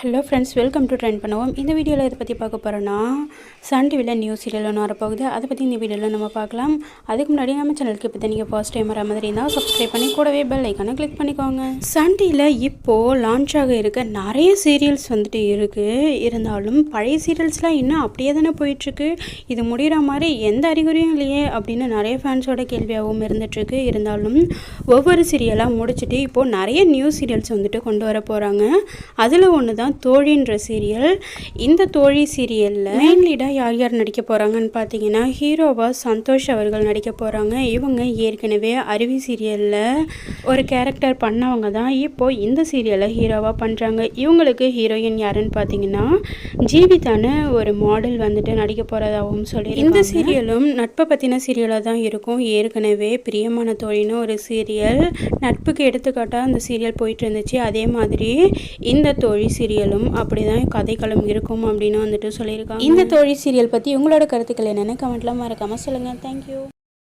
Hello friends, welcome to trend பண்ணுவோம். இந்த வீடியோவில் இதை பற்றி பார்க்க போகிறோன்னா சன் டிவியில் நியூ சீரியல் ஒன்று வரப்போகுது. அதை பற்றி இந்த வீடியோவில் நம்ம பார்க்கலாம். அதுக்கு முன்னாடி நம்ம சேனலுக்கு இப்போ நீங்கள் ஃபர்ஸ்ட் டைம் வர மாதிரி இருந்தால் சப்ஸ்கிரைப் பண்ணி கூடவே பெல் ஐக்கானை கிளிக் பண்ணிக்கோங்க. சன் டிவியில் இப்போது லான்ச் ஆக இருக்க நிறைய சீரியல்ஸ் வந்துட்டு இருக்குது. இருந்தாலும் பழைய சீரியல்ஸ்லாம் இன்னும் அப்படியே தானே போயிட்டுருக்கு. இது முடிகிற மாதிரி எந்த அறிகுறியும் இல்லையே அப்படின்னு நிறைய ஃபேன்ஸோட கேள்வியாகவும் இருந்துகிட்ருக்கு. இருந்தாலும் ஒவ்வொரு சீரியலாக முடிச்சுட்டு இப்போது நிறைய நியூ சீரியல்ஸ் வந்துட்டு கொண்டு வர போகிறாங்க. அதில் ஒன்று தான் தோழின்ற சீரியல். இந்த தோழி சீரியலில் மெயின் லீடாக யார் யார் நடிக்க போகிறாங்கன்னு பார்த்தீங்கன்னா, ஹீரோவா சந்தோஷ் அவர்கள் நடிக்க போகிறாங்க. இவங்க ஏற்கனவே அருவி சீரியலில் ஒரு கேரக்டர் பண்ணவங்க தான் இப்போது இந்த சீரியலில் ஹீரோவாக பண்ணுறாங்க. இவங்களுக்கு ஹீரோயின் யாருன்னு பார்த்தீங்கன்னா, ஜீவிதான ஒரு மாடல் வந்துட்டு நடிக்க போகிறதாகவும் சொல்லி இந்த சீரியலும் நட்பை பற்றின சீரியலாக தான் இருக்கும். ஏற்கனவே பிரியமான தோழின்னு ஒரு சீரியல் நட்புக்கு எடுத்துக்காட்டாக அந்த சீரியல் போயிட்டு இருந்துச்சு. அதே மாதிரி இந்த தோழி சீரியலும் அப்படிதான் கதைக்களம் இருக்கும் அப்படின்னு வந்துட்டு சொல்லியிருக்காங்க. இந்த தோழி சீரியல் பற்றி உங்களோட கருத்துக்கள் என்னென்னு கமெண்ட்லாம் மறக்காமல் சொல்லுங்கள். தேங்க்யூ.